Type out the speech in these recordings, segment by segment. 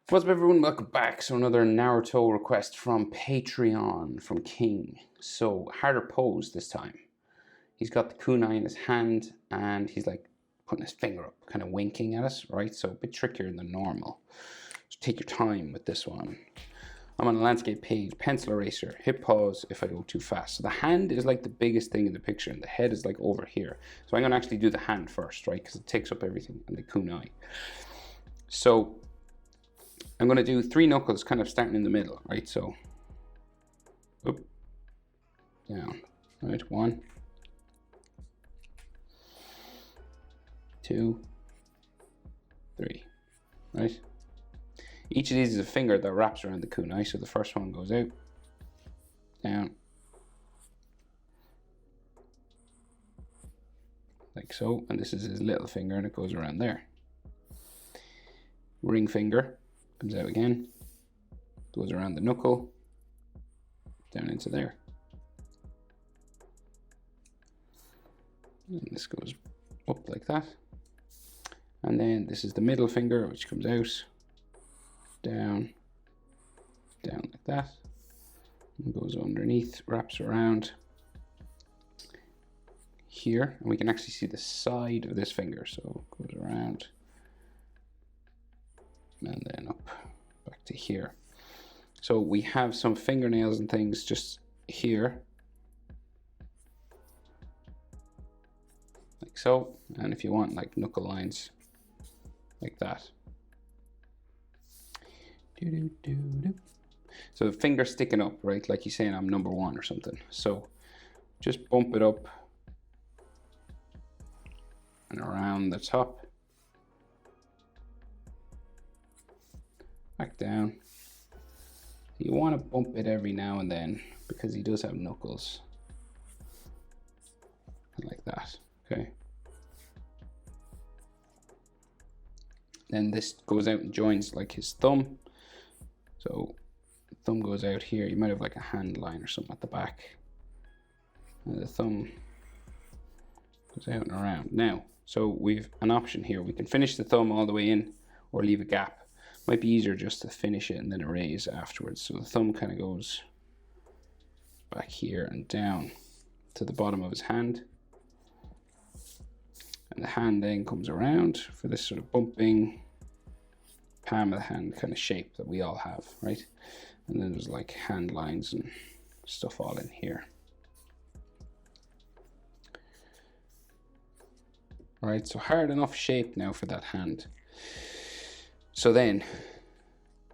What's up, everyone? Welcome back. So another Naruto request from Patreon from King. So harder pose this time. He's got the kunai in his hand and he's like putting his finger up, kind of winking at us, right? So a bit trickier than normal. So take your time with this one. I'm on a landscape page, pencil eraser, hit pause if I go too fast. So the hand is like the biggest thing in the picture and the head is like over here. So I'm gonna actually do the hand first, right? Because it takes up everything and the kunai. So I'm going to do 3 knuckles kind of starting in the middle, right? So, up, down, right? 1, 2, 3, right? Each of these is a finger that wraps around the kunai. So the first one goes out, down, like so. And this is his little finger and it goes around there. Ring finger comes out again, goes around the knuckle, down into there. And this goes up like that. And then this is the middle finger, which comes out, down, down like that. And goes underneath, wraps around here. And we can actually see the side of this finger. So it goes around and then up back to here. So we have some fingernails and things just here, like so. And if you want like knuckle lines like that. So the finger sticking up, right? Like he's saying I'm number 1 or something. So just bump it up and around the top. Back down. You want to bump it every now and then because he does have knuckles. Like that, okay? Then this goes out and joins like his thumb. So the thumb goes out here. You might have like a hand line or something at the back. And the thumb goes out and around. Now, so we've an option here. We can finish the thumb all the way in or leave a gap. Might be easier just to finish it and then erase afterwards. So the thumb kind of goes back here and down to the bottom of his hand. And the hand then comes around for this sort of bumping palm of the hand kind of shape that we all have, right? And then there's like hand lines and stuff all in here. All right, so hard enough shape now for that hand. So then,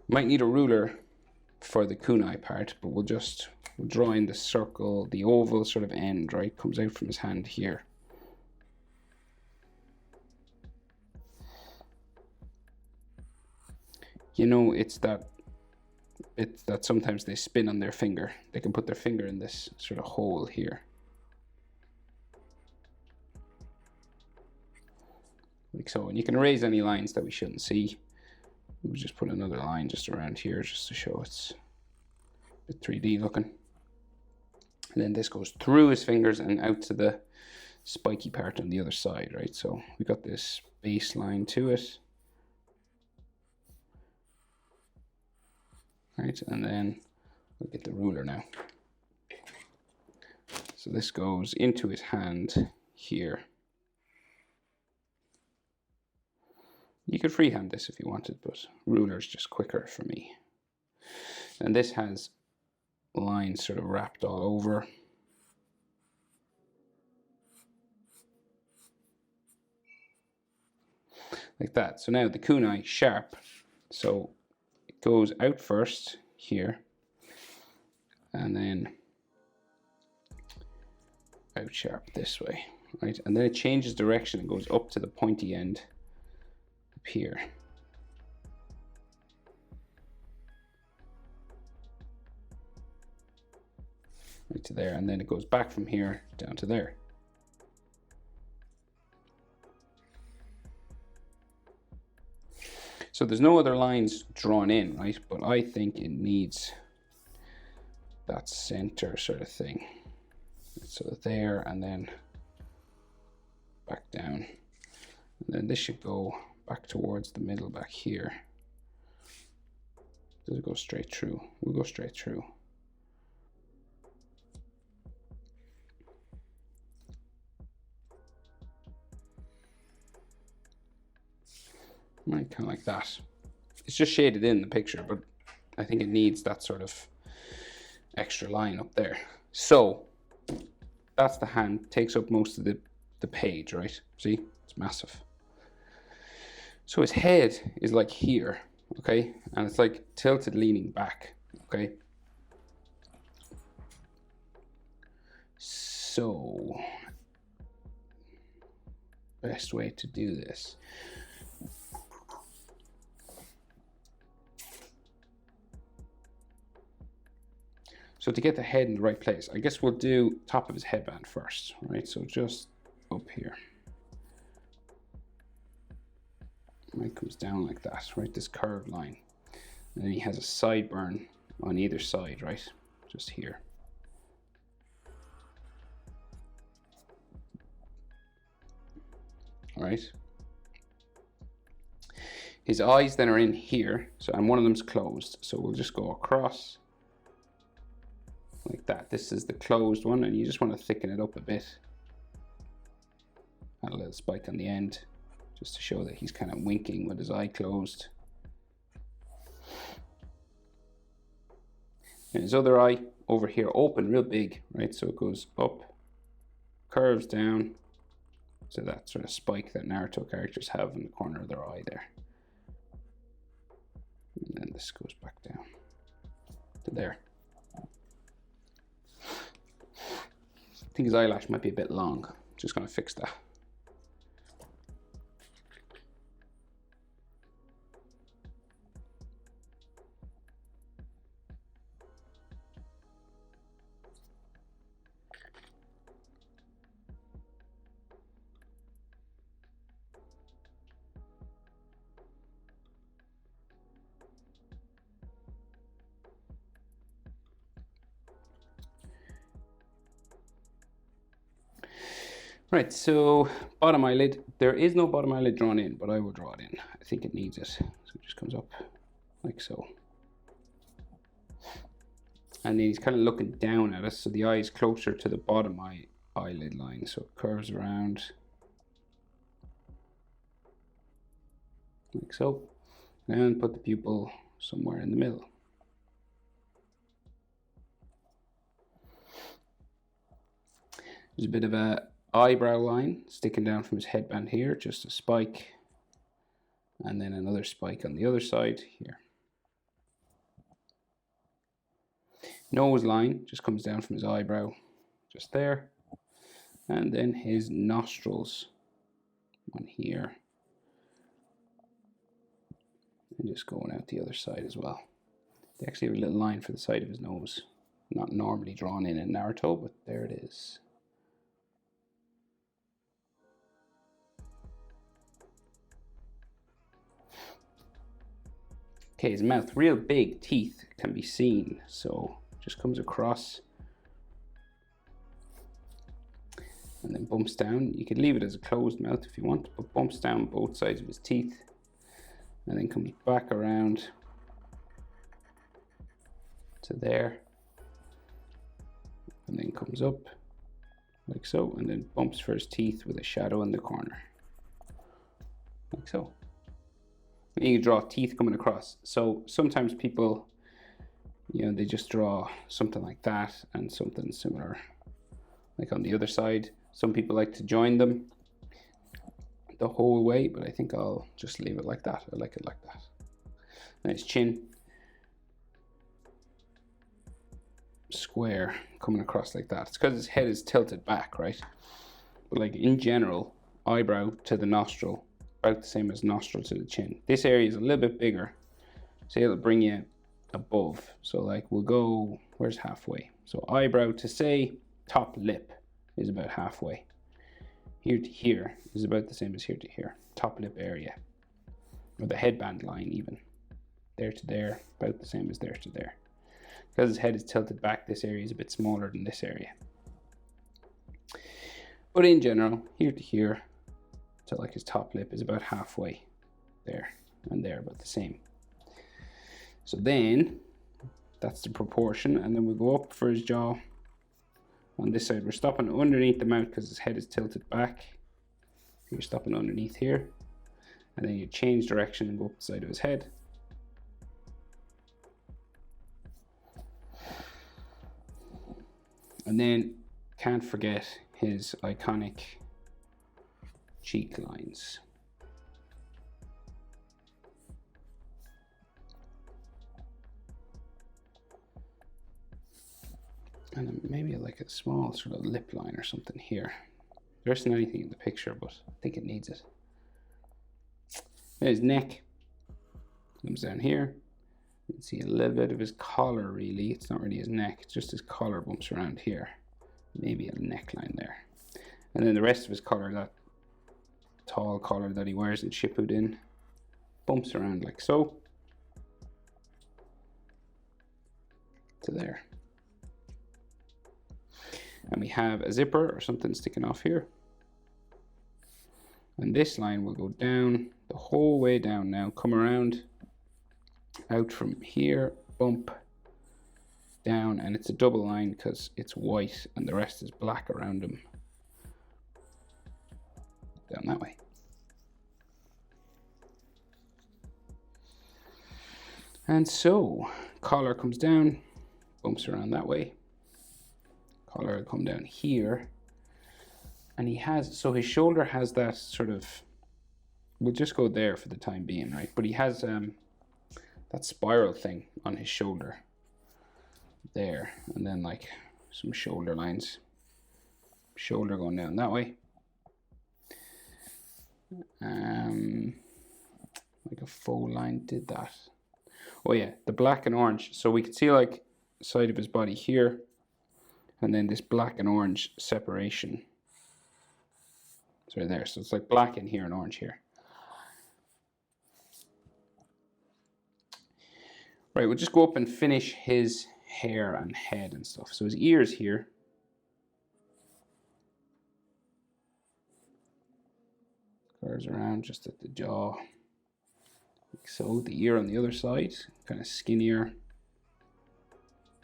might need a ruler for the kunai part, but we'll draw in the circle, the oval sort of end, right? Comes out from his hand here. You know, it's that sometimes they spin on their finger. They can put their finger in this sort of hole here. Like so, and you can erase any lines that we shouldn't see. We'll just put another line just around here just to show it's a bit 3D looking. And then this goes through his fingers and out to the spiky part on the other side, right? So we got this baseline to it. Right, and then we'll get the ruler now. So this goes into his hand here. You could freehand this if you wanted, but ruler's just quicker for me. And this has lines sort of wrapped all over. Like that. So now the kunai sharp. So it goes out first here. And then out sharp this way, right? And then it changes direction and goes up to the pointy end up here. Right to there, and then it goes back from here down to there. So there's no other lines drawn in, right? But I think it needs that center sort of thing. So there, and then back down. And then this should go back towards the middle back here. Does it go straight through? We'll go straight through. Right, kind of like that. It's just shaded in the picture, but I think it needs that sort of extra line up there. So that's the hand, takes up most of the page, right? See, it's massive. So his head is like here, okay? And it's like tilted leaning back, okay? So, best way to do this. So to get the head in the right place, I guess we'll do top of his headband first, right? So just up here. Right, comes down like that, right? This curved line. And then he has a sideburn on either side, right? Just here. All right. His eyes then are in here, so and one of them's closed. So we'll just go across like that. This is the closed one, and you just want to thicken it up a bit. Add a little spike on the end, just to show that he's kind of winking with his eye closed. And his other eye over here, open, real big, right? So it goes up, curves down to that sort of spike that Naruto characters have in the corner of their eye there. And then this goes back down to there. I think his eyelash might be a bit long. Just gonna fix that. Right, so bottom eyelid. There is no bottom eyelid drawn in, but I will draw it in. I think it needs it. So it just comes up like so. And then he's kind of looking down at us, so the eye is closer to the bottom eyelid line. So it curves around like so. And put the pupil somewhere in the middle. There's a bit of a eyebrow line sticking down from his headband here, just a spike, and then another spike on the other side here. Nose line just comes down from his eyebrow, just there, and then his nostrils on here, and just going out the other side as well. They actually have a little line for the side of his nose, not normally drawn in Naruto, but there it is. Okay, his mouth, real big teeth can be seen, so just comes across and then bumps down. You could leave it as a closed mouth if you want, but bumps down both sides of his teeth and then comes back around to there and then comes up like so, and then bumps for his teeth with a shadow in the corner like so. And you draw teeth coming across. So sometimes people, you know, they just draw something like that and something similar like on the other side. Some people like to join them the whole way, but I think I'll just leave it like that. I like it like that. Nice chin, square coming across like that. It's because his head is tilted back, right? But like in general, eyebrow to the nostril, about the same as nostril to the chin. This area is a little bit bigger, so it'll bring you above. So like we'll go, where's halfway? So eyebrow to say top lip is about halfway. Here to here is about the same as here to here. Top lip area, or the headband line even. There to there, about the same as there to there. Because his head is tilted back, this area is a bit smaller than this area. But in general, here to here, to like his top lip is about halfway there, and there about the same. So then that's the proportion, and then we'll go up for his jaw. On this side, we're stopping underneath the mouth because his head is tilted back. You're stopping underneath here, and then you change direction and go up the side of his head. And then can't forget his iconic cheek lines. And then maybe like a small sort of lip line or something here. There isn't anything in the picture, but I think it needs it. There's his neck. Comes down here. You can see a little bit of his collar, really. It's not really his neck, it's just his collar bumps around here. Maybe a neckline there. And then the rest of his collar, that tall collar that he wears in Shippuden, bumps around like so. To there. And we have a zipper or something sticking off here. And this line will go down the whole way down now, come around, out from here, bump, down, and it's a double line because it's white and the rest is black around him. Down that way. And so, collar comes down, bumps around that way. Collar will come down here, and he has, so his shoulder has that sort of, we'll just go there for the time being, right? But he has that spiral thing on his shoulder there, and then like some shoulder lines, shoulder going down that way, like a faux line did that. Oh yeah, the black and orange, so we can see like side of his body here, and then this black and orange separation. It's right there. So it's like black in here and orange here. Right, we'll just go up and finish his hair and head and stuff. So his ears here. Curves around just at the jaw. Like so. The ear on the other side, kind of skinnier.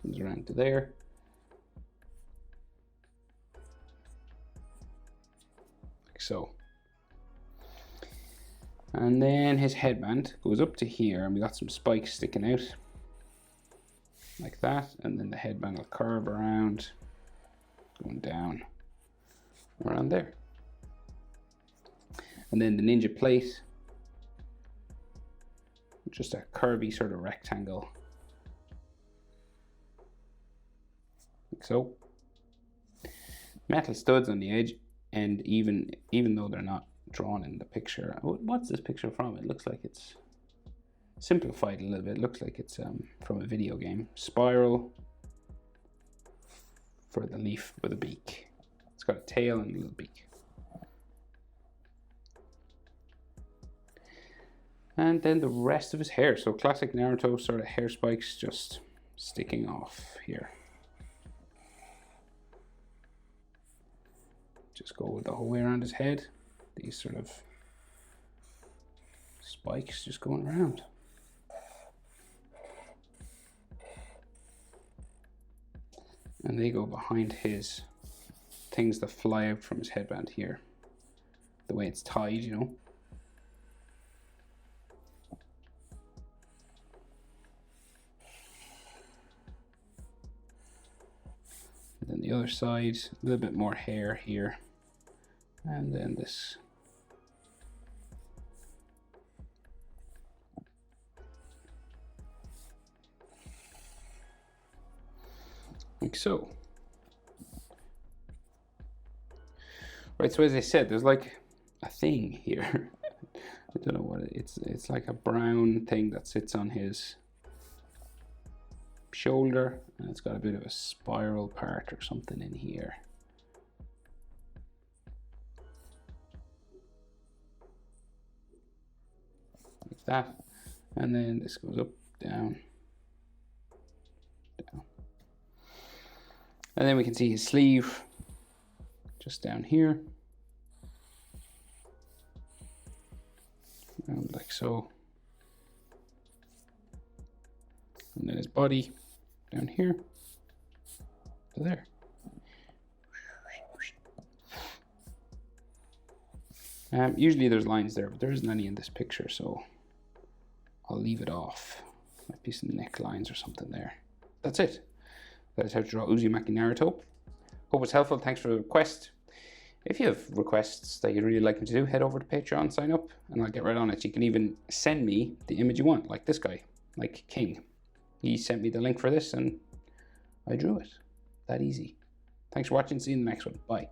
Comes around to there. So, and then his headband goes up to here, and we got some spikes sticking out like that, and then the headband will curve around, going down around there, and then the ninja plate, just a curvy sort of rectangle like so. Metal studs on the edge. And even though they're not drawn in the picture, what's this picture from? It looks like it's simplified a little bit. It looks like it's from a video game. Spiral for the leaf with a beak. It's got a tail and a little beak. And then the rest of his hair. So classic Naruto sort of hair spikes just sticking off here. Just go the whole way around his head. These sort of spikes just going around. And they go behind his things that fly out from his headband here. The way it's tied, you know. And then the other side, a little bit more hair here. And then this. Like so. Right, so as I said, there's like a thing here. I don't know what it's like a brown thing that sits on his shoulder, and it's got a bit of a spiral part or something in here. Like that, and then this goes up, down, down, and then we can see his sleeve just down here, and like so, And then his body down here to there. Usually there's lines there, but there isn't any in this picture, so I'll leave it off. Might be some neck lines or something there. That's it. That is how to draw Uzumaki Naruto. Hope it's helpful. Thanks for the request. If you have requests that you'd really like me to do, head over to Patreon, sign up, and I'll get right on it. You can even send me the image you want, like this guy, like King. He sent me the link for this, and I drew it. That easy. Thanks for watching. See you in the next one. Bye.